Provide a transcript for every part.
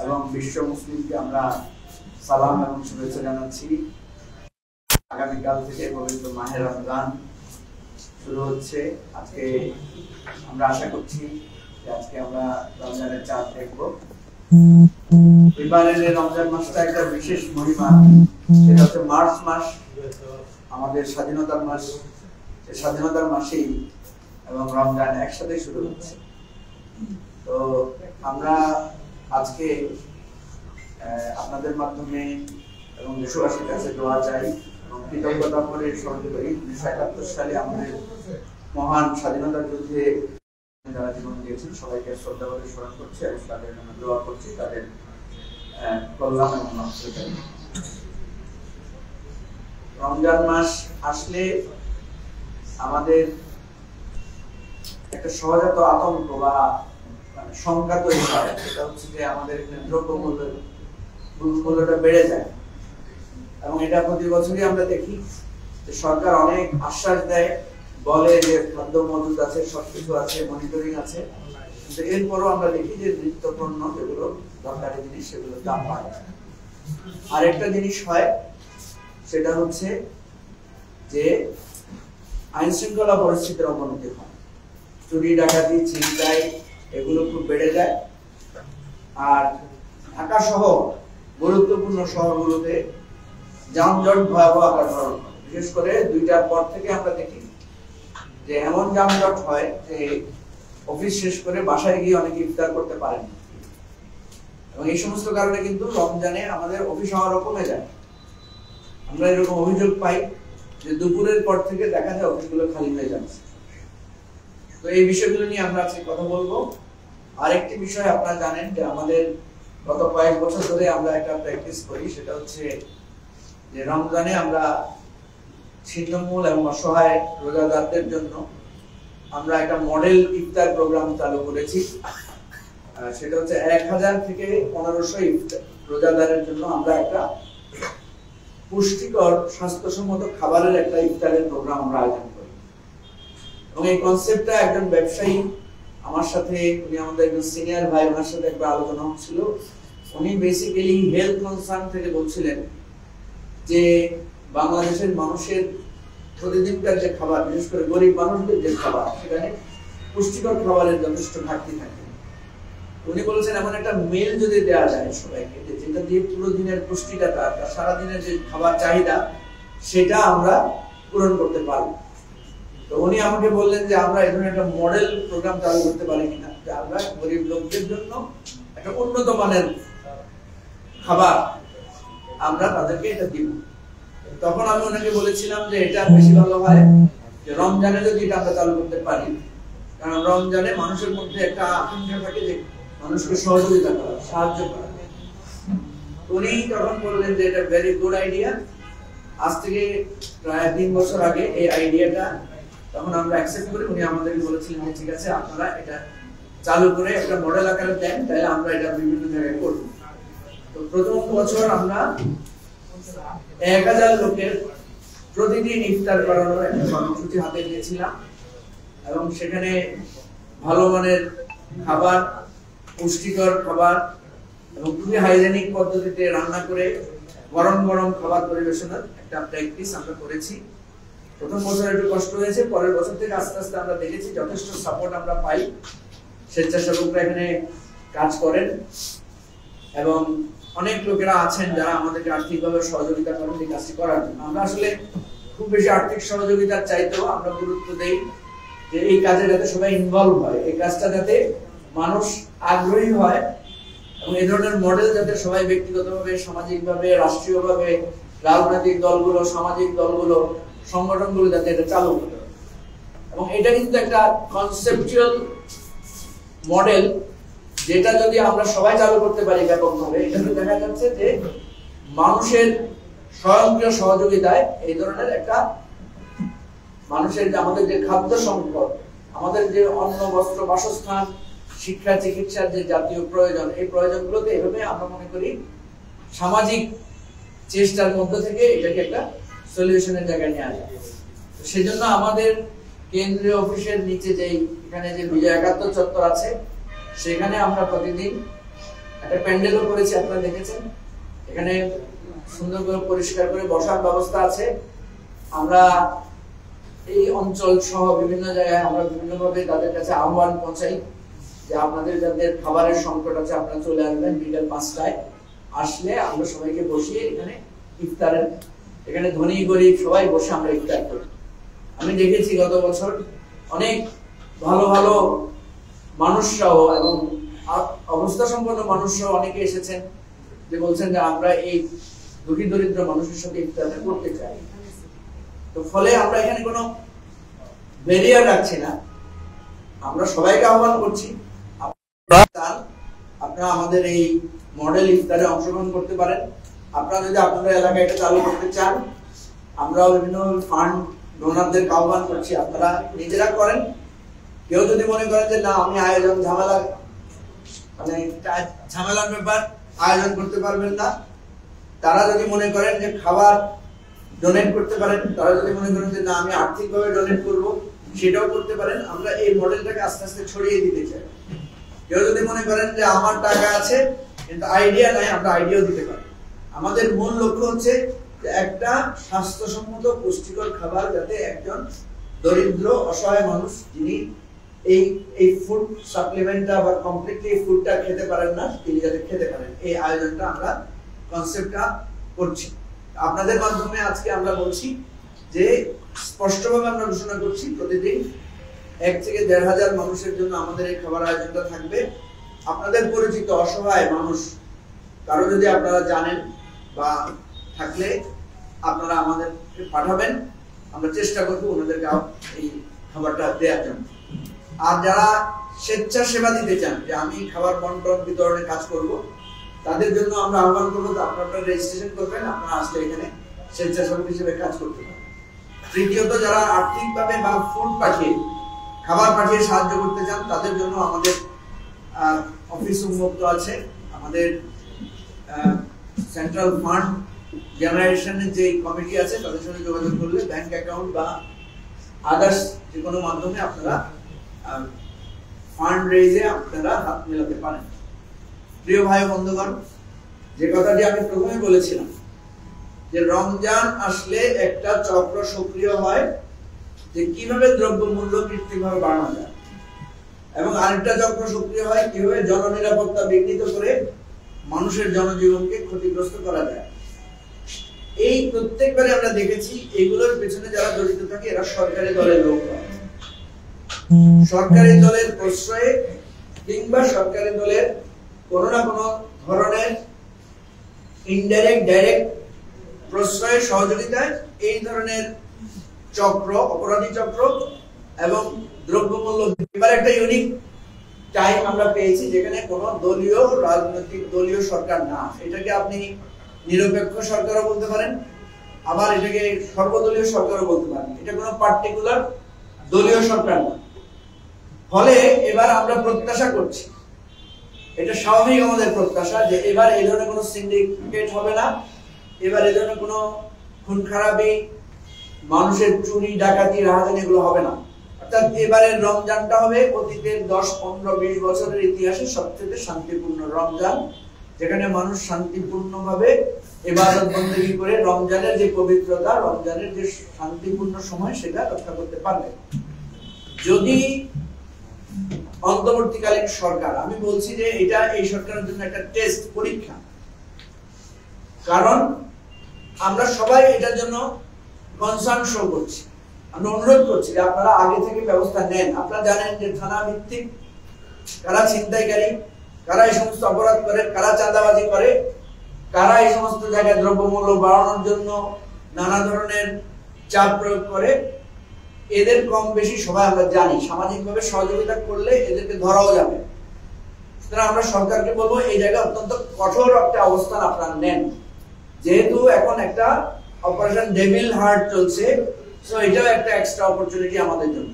এবং বিশ্ব মুসলিমকে আমরা সালাম এবং শুভেচ্ছা জানাচ্ছি। আগামীকাল থেকে পবিত্র মাহে রমজান শুরু হচ্ছে। আজকে আমরা আশা করছি যে আজকে আমরা রমজানের চাঁদ দেখব। এবারের রমজান মাসটা একটা বিশেষ মহিমা, সেটা হচ্ছে মার্চ মাস, আমাদের স্বাধীনতার মাস। স্বাধীনতার মাসেই এবং রমজান একসাথে শুরু হচ্ছে। তো আমরা আজকে আপনাদের মাধ্যমে এবং দেশবাসীর কাছে দোয়া চাই এবং কৃতজ্ঞতা করে স্মরণ করি 1971 সালে আমাদের মহান স্বাধীনতা যুদ্ধে যারা জীবন দিয়েছেন সবাইকে শ্রদ্ধা করে স্মরণ করছি এবং তাদের জন্য দোয়া করছি, তাদের কল্যাণ এবং মঙ্গল চাই। রমজান মাস আসলে আমাদের একটা সহজাত আতঙ্ক বা শঙ্কা তৈরি হয়, সেটা হচ্ছে যে আমাদের দ্রব্যমূল্যটা বেড়ে যায়। এবং এটা প্রতি বছরই আমরা দেখি যে সরকার অনেক আশ্বাস দেয়, বলে যে খাদ্য মজুদ আছে, সবকিছু আছে, মনিটরিং আছে, কিন্তু এরপরও আমরা দেখি যে নিত্যপণ্য যেগুলো দরকারি জিনিস সেগুলোর দাম বাড়ে। আরেকটা জিনিস হয়, সেটা হচ্ছে যে আইন শৃঙ্খলা পরিস্থিতির অবনতি হয়। চুরি ডাকাতি ছিনতাই এগুলো খুব বেড়ে যায়। আর ঢাকা সহ গুরুত্বপূর্ণ শহরগুলোতে যানজট ভয়াবহ আকার ধারণ করে। বিশেষ করে 2টার পর থেকে আমরা দেখি যে এমন যানজট হয় যে অফিস শেষ করে বাসায় গিয়ে অনেকে ইফতার করতে পারেন না। এবং এই সমস্ত কারণে কিন্তু রমজানে আমাদের অফিস আওয়ারও কমে যায়। আমরা এরকম অভিযোগ পাই যে দুপুরের পর থেকে দেখা যায় অফিসগুলো খালি হয়ে যাচ্ছে। তো এই বিষয়গুলো নিয়ে আমরা আজকে কথা বলবো। আরেকটি বিষয় আপনারা জানেন যে আমাদের গত কয়েক বছর ধরে আমরা একটা প্র্যাকটিস করি, সেটা হচ্ছে যে রমজানে আমরা ছিন্নমূল এবং অসহায় রোজাদারদের জন্য আমরা একটা মডেল ইফতার প্রোগ্রাম চালু করেছি। সেটা হচ্ছে 1000 থেকে 1500 রোজাদারের জন্য আমরা একটা পুষ্টিকর স্বাস্থ্যসম্মত খাবারের একটা ইফতারের প্রোগ্রাম আমরা আয়োজন করি। এবং এই কনসেপ্টটা একজন ব্যবসায়ী আমার সাথে, উনি আমাদের একজন সিনিয়র ভাই, ওনার সাথে একটা আলোচনা হচ্ছিল। উনি বেসিক্যালি হেলথ কনসার্ন থেকে বলছিলেন যে বাংলাদেশের মানুষের প্রতিদিনকার যে খাবার, বিশেষ করে গরিব মানুষদের যে খাবার, সেখানে পুষ্টিকর খাবারের যথেষ্ট ঘাটতি থাকে। উনি বলেছেন এমন একটা মিল যদি দেওয়া যায় সবাইকে, যেটা দিয়ে পুরো দিনের পুষ্টিটা, তার সারাদিনের যে খাবার চাহিদা সেটা আমরা পূরণ করতে পারবো। তো উনি আমাকে বললেন যে আমরা এই ধরনের একটা মডেল প্রোগ্রাম চালু করতে পারি কিনা, যে আমরা গরিব লোকদের জন্য একটা উন্নত মানের খাবার আমরা তাদেরকে এটা দিব। তখন আমি ওনাকে বলেছিলাম যে এটা বেশি ভালো হয় যে রমজানে যদি এটা আমরা চালু করতে পারি, কারণ রমজানে মানুষের মধ্যে একটা আকাঙ্ক্ষা থাকে যে মানুষকে সহযোগিতা করা, সাহায্য করা। উনি তখন বললেন যে এটা ভেরি গুড আইডিয়া। আজ থেকে প্রায় 3 বছর আগে এই আইডিয়াটা তখন আমরা অ্যাকসেপ্ট করি। উনি আমাদেরকে বলেছিলেন যে ঠিক আছে, আপনারা এটা চালু করে একটা মডেল আকারে দেন, তাহলে আমরা এটা বিভিন্ন জায়গায় করব। তো প্রথম বছর আমরা 1000 লোকের প্রতিদিন ইফতার করানোর একটা কর্মসূচি হাতে নিয়েছিলাম এবং সেখানে ভালো মানের খাবার, পুষ্টিকর খাবার এবং খুবই হাইজেনিক পদ্ধতিতে রান্না করে গরম গরম খাবার পরিবেশনের একটা প্র্যাকটিস আমরা করেছি। প্রথম বছর একটু কষ্ট হয়েছে, পরের বছর থেকে আস্তে আস্তে আমরা দেখেছি যথেষ্ট সাপোর্ট আমরা পাই। স্বেচ্ছাসেবকরা এখানে কাজ করেন এবং অনেক লোকেরা আছেন যারা আমাদেরকে আর্থিকভাবে সহযোগিতা করেন এই কাজটি করার জন্য। আমরা আসলে খুব বেশি আর্থিক সহযোগিতার চাইতেও আমরা গুরুত্ব দেই যে এই কাজে যাতে সবাই ইনভলভ হয়, এই কাজটা যাতে মানুষ আগ্রহী হয় এবং এই ধরনের মডেল যাতে সবাই ব্যক্তিগতভাবে, সামাজিকভাবে, রাষ্ট্রীয়ভাবে, রাজনৈতিক দলগুলো, সামাজিক দলগুলো, সংগঠনগুলো যাতে এটা চালু করে। এবং এটা কিন্তু একটা কনসেপচুয়াল মডেল, যেটা যদি আমরা সবাই চালু করতে পারি ব্যাপকভাবে, এখানে দেখা যাচ্ছে যে মানুষের স্বয়ংক্রিয় সহযোগিতায় এই ধরনের একটা মানুষের যে আমাদের যে খাদ্য সংকট, আমাদের যে অন্ন, বস্ত্র, বাসস্থান, শিক্ষা, চিকিৎসার যে জাতীয় প্রয়োজন, এই প্রয়োজনগুলোকে এভাবে আমরা মনে করি সামাজিক চেষ্টার মধ্য থেকে এটাকে একটা সলিউশনের জায়গায় নিয়ে আসা। সেজন্য আমাদের কেন্দ্রীয় অফিসের নিচে যেই এখানে যে বিজয় একাত্তর চত্বর আছে, সেখানে আমরা প্রতিদিন একটা প্যান্ডেলও করেছি, আপনারা দেখেছেন। এখানে সুন্দর করে পরিষ্কার করে বসার ব্যবস্থা আছে। আমরা এই অঞ্চল সহ বিভিন্ন জায়গায় আমরা বিভিন্নভাবে তাদের কাছে আহ্বান পৌঁছাই যে আপনাদের যাদের খাবারের সংকট আছে আপনারা চলে আসবেন বিকেল 5টায়। আসলে আমরা সবাইকে বসিয়ে এখানে ইফতারের, এখানে ধনী গরিব সবাই বসে আমরা ইফতার করি। আমি দেখেছি গত বছর অনেক ভালো ভালো মানুষরাও এবং অবস্থা সম্পন্ন মানুষরাও অনেকে এসেছেন যে বলছেন যে আমরা এই দুঃখী দরিদ্র মানুষের সাথে ইফতারটা করতে চাই। তো ফলে আমরা এখানে কোনো ব্যারিয়ার রাখছি না, আমরা সবাইকে আহ্বান করছি আপনারা আমাদের এই মডেল ইফতারে অংশগ্রহণ করতে পারেন। আপনারা যদি আপনাদের এলাকায় এটা চালু করতে চান, আমরাও বিভিন্ন ফান্ড ডোনারদের আহ্বান করছি, আপনারা নিজেরা করেন। কেউ যদি মনে করেন যে না আমি আয়োজন ঝামেলার ব্যাপার আয়োজন করতে পারবেন না, তারা যদি মনে করেন যে খাবার ডোনেট করতে পারেন, তারা যদি মনে করেন যে না আমি আর্থিকভাবে ডোনেট করব, সেটাও করতে পারেন। আমরা এই মডেলটাকে আস্তে আস্তে ছড়িয়ে দিতে চাই। কেউ যদি মনে করেন যে আমার টাকা আছে কিন্তু আইডিয়া নাই, আমরা আইডিয়াও দিতে পারি। আমাদের মূল লক্ষ্য হচ্ছে যে একটা স্বাস্থ্যসম্মত পুষ্টিকর খাবার যাতে একজন দরিদ্র অসহায় মানুষ যিনি এই ফুড সাপ্লিমেন্টটা বা কমপ্লিটলি ফুডটা খেতে পারেন না, তিনি যাতে খেতে পারেন, এই আয়োজনটা আমরা কনসেপ্টটা করছি। আপনাদের মাধ্যমে আজকে আমরা বলছি যে স্পষ্টভাবে আমরা ঘোষণা করছি প্রতিদিন 1 থেকে 1,500 মানুষের জন্য আমাদের এই খাবার আয়োজনটা থাকবে। আপনাদের পরিচিত অসহায় মানুষ কারো যদি আপনারা জানেন বা থাকলে আপনারা আমাদেরকে পাঠাবেন, আমরা চেষ্টা করবো ওনাদেরকে এই খাবারটা দেওয়ার জন্য। আর যারা স্বেচ্ছাসেবা দিতে চান যে আমি খাবার বন্টন বিতরণে কাজ করব, তাদের জন্য আমরা আহ্বান করবো আপনারা রেজিস্ট্রেশন করবেন, আপনারা আসলে এখানে স্বেচ্ছাসেবক হিসেবে কাজ করতে পারেন। তৃতীয়ত যারা আর্থিকভাবে বা ফুড পাঠিয়ে খাবার পাঠিয়ে সাহায্য করতে চান, তাদের জন্য আমাদের অফিস উন্মুক্ত আছে। আমাদের সেন্ট্রাল ফান্ড জেনারেশনের যে কমিটি আছে তাদের সঙ্গে যোগাযোগ করলে ব্যাংক অ্যাকাউন্ট বা আদার্স যে কোনো মাধ্যমে আপনারা ফান্ড রেইজে আপনারা হাত মেলাতে পারেন। প্রিয় ভাই বন্ধুগণ, যে কথাটি আমি প্রথমে বলেছিলাম যে রমজান আসলে একটা চক্র সক্রিয় হয় যে কিভাবে দ্রব্যমূল্য কৃত্রিমভাবে বাড়ানো যায়, এবং আরেকটা চক্র সক্রিয় হয় কিভাবে জননিরাপত্তা বিঘ্নিত করে মানুষের জনজীবনকে ক্ষতিগ্রস্ত করা যায়। এই প্রত্যেকবারে আমরা দেখেছি এগুলোর পেছনে যারা জড়িত থাকে এরা সরকারি দলের লোক, সরকারি দলের প্রশ্রয়ে কিংবা সরকারি দলের কোনো না কোনো ধরনের ইনডাইরেক্ট ডাইরেক্ট প্রশ্রয় সহযোগিতায় এই ধরনের চক্র, অপরাধী চক্র এবং দ্রব্যমূল্য এবার একটা ইউনিক টাইম আমরা পেয়েছি যেখানে কোনো দলীয় রাজনৈতিক দলীয় সরকার না, এটাকে আপনি নিরপেক্ষ সরকারও বলতে পারেন, আবার এটাকে সর্বদলীয় সরকারও বলতে পারেন। এটা কোনো পার্টিকুলার দলীয় সরকার না। ফলে এবার আমরা প্রত্যাশা করছি, এটা স্বাভাবিক আমাদের প্রত্যাশা, যে এবার এই ধরনের কোনো সিন্ডিকেট হবে না, এবার এই ধরনের কোনো খুন খারাপি, মানুষের চুরি ডাকাতি রাহাজানি এগুলো হবে না। অর্থাৎ এবারের রমজানটা হবে অতীতের 10, 15, 20 বছরের ইতিহাসে সবচেয়ে শান্তিপূর্ণ রমজান, যেখানে মানুষ শান্তিপূর্ণভাবে ইবাদত বন্দেগী করে রমজানের যে পবিত্রতা, রমজানের যে শান্তিপূর্ণ সময় সেটা রক্ষা করতে পারবে। যদি অন্তর্বর্তীকালীন সরকার, আমি বলছি যে এটা এই সরকারের জন্য একটা টেস্ট, পরীক্ষা, কারণ আমরা সবাই এটার জন্য কনসার্ন শো করছি, আমরা অনুরোধ করছি যে আপনারা আগে থেকে ব্যবস্থা নেন। আপনারা জানেন যে থানা ভিত্তিক কারা ছিনতাইকারী, কারা এই সমস্ত অপরাধ করে, কারা চাঁদাবাজি করে, কারা এই সমস্ত জায়গায় দ্রব্যমূল্য বাড়ানোর জন্য নানা ধরনের চাপ প্রয়োগ করে, এদের কম বেশি সবাই আমরা জানি। সামাজিকভাবে সহযোগিতা করলে এদেরকে ধরাও যাবে। সুতরাং আমরা সরকারকে বলবো এই জায়গায় অত্যন্ত কঠোর একটা অবস্থান আপনারা নেন, যেহেতু এখন একটা অপারেশন ডেভিল হার্ট চলছে, সো এটাও একটা এক্সট্রা অপরচুনিটি আমাদের জন্য।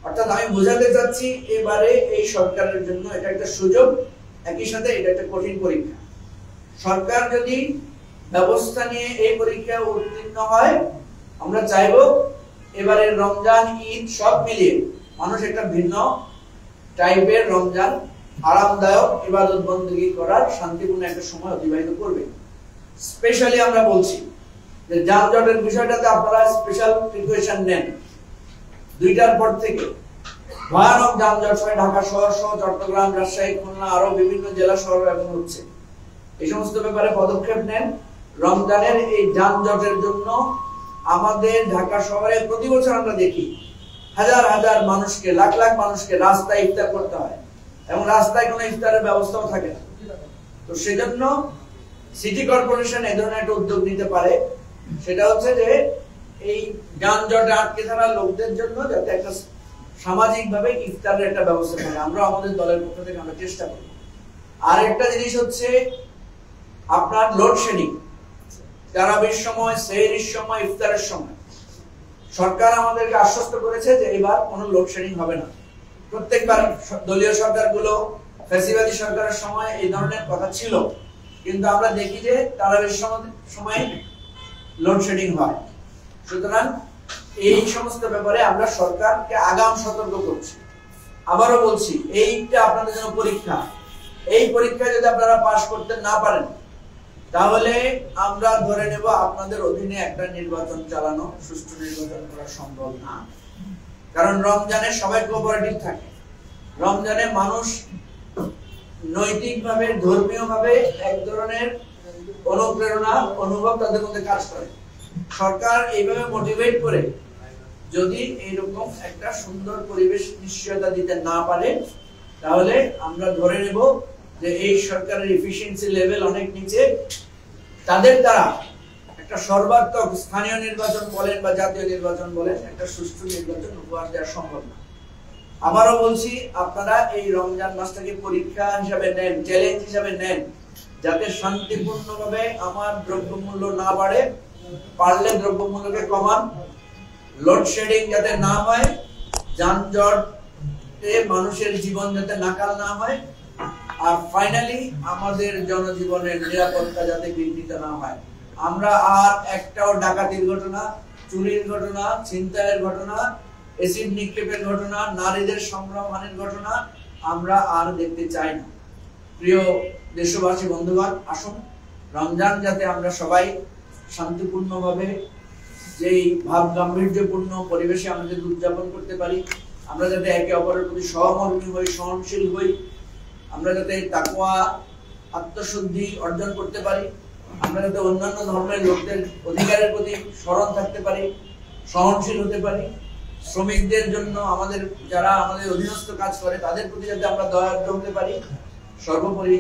অর্থাৎ আমি বোঝাতে চাচ্ছি এবারে এই সরকারের জন্য এটা একটা সুযোগ, একই সাথে এটা একটা কঠিন পরীক্ষা। সরকার যদি ব্যবস্থা নিয়ে এই পরীক্ষায় উত্তীর্ণ হয়, আমরা চাইবো এবারের রমজান ঈদ সব মিলিয়ে মানুষ একটা ভিন্ন টাইপের রমজান আরামদায়ক ইবাদত বندگی করার শান্তিপূর্ণ একটা সময় অতিবাহিত করবে। স্পেশালি আমরা বলছি যে যানজটের বিষয়টাতে আপনারা স্পেশাল প্রিপারেশন নেন। 2টার পর থেকে ভয়ানক যানজট হয় ঢাকা শহর সহ চট্টগ্রাম, রাজশাহী, খুলনা আরো বিভিন্ন জেলা শহর এখন হচ্ছে। এই সমস্ত ব্যাপারে পদক্ষেপ নেন। রমজানের এই যানজটের জন্য আমাদের ঢাকা শহরে প্রতি বছর আমরা দেখি হাজার হাজার মানুষকে, লাখ লাখ মানুষকে রাস্তায় ইফতার করতে হয় এবং রাস্তায় কোনো ইফতারের ব্যবস্থাও থাকে না। তো সেজন্য সিটি কর্পোরেশন এই ধরনের একটা উদ্যোগ নিতে পারে, সেটা হচ্ছে যে এই যানজটে আটকে থাকা লোকদের জন্য যাতে একটা সামাজিকভাবে ইফতারের একটা ব্যবস্থা থাকে। আমরা আমাদের দলের পক্ষ থেকে আমরা চেষ্টা করি। আর একটা জিনিস হচ্ছে আপনার লোডশেডিং, তারাবির সময়, সেহরির সময়, ইফতারের সময় সরকার আমাদেরকে আশ্বস্ত করেছে যে এবার কোনো লোডশেডিং হবে না। প্রত্যেকবার দলীয় সরকারগুলো, ফ্যাসিবাদী সরকারের সময় এই ধরনের কথা ছিল, কিন্তু আমরা দেখি যে তারাবির সময় লোডশেডিং হয়। সুতরাং এই সমস্ত ব্যাপারে আমরা সরকারকে আগাম সতর্ক করছি। আবারও বলছি, এইটা আপনাদের জন্য পরীক্ষা। এই পরীক্ষায় যদি আপনারা পাশ করতে না পারেন তাহলে আমরা ধরে নেব আপনাদের অধীনে একটা নির্বাচন চালানো, সুষ্ঠু নির্বাচন করা সম্ভব না। কারণ রমজানে সবাই কোঅপারেটিভ থাকে। রমজানে মানুষ নৈতিকভাবে, ধর্মীয়ভাবে এক ধরনের অনুপ্রেরণা অনুভব তাদের মধ্যে কাজ করে। সরকার এইভাবে মোটিভেট করে যদি এইরকম একটা সুন্দর পরিবেশ নিশ্চয়তা দিতে না পারে তাহলে আমরা ধরে নেব যে এই সরকারের এফিসিয়েন্সি লেভেল অনেক নিচে। তাদের দ্বারা একটা সর্বাত্মক স্থানীয় নির্বাচন বলেন বা জাতীয় নির্বাচন বলেন, একটা সুষ্ঠু নির্বাচন উপহার দেওয়া সম্ভব না। আবারও বলছি, আপনারা এই রমজান মাসটাকে পরীক্ষা হিসাবে নেন, চ্যালেঞ্জ হিসাবে নেন, যাতে শান্তিপূর্ণভাবে আমার দ্রব্যমূল্য না বাড়ে, পারলে দ্রব্যমূল্যকে কমান, লোডশেডিং যাতে না হয়, যানজটে মানুষের জীবন যাতে নাকাল না হয়, আর ফাইনালি আমাদের জনজীবনের নিরাপত্তা যাতে বিঘ্নিত না হয়। আমরা আর একটাও ডাকাতির ঘটনা, চুরির ঘটনা, ছিনতাইয়ের ঘটনা, এসিড নিক্ষেপের ঘটনা, নারীদের সংগ্রামহানির ঘটনা আমরা আর দেখতে চাই না। প্রিয় দেশবাসী বন্ধুগণ, আসুন রমজান যাতে আমরা সবাই শান্তিপূর্ণভাবে যেই ভাব গাম্ভীর্যপূর্ণ পরিবেশে আমাদের উদযাপন করতে পারি, আমরা যাতে একে অপরের প্রতি সহমর্মী হই, সহনশীল হই, আমরা যাতে তাকওয়া, আত্মশুদ্ধি অর্জন করতে পারি, আমরা যাতে অন্যান্য ধর্মের লোকদের অধিকারের প্রতি স্মরণ থাকতে পারি, সহনশীল হতে পারি, শ্রমিকদের জন্য আমাদের যারা আমাদের অধীনস্থ কাজ করে তাদের প্রতি যাতে আমরা দয়ার্দ্র হতে পারি, সর্বোপরি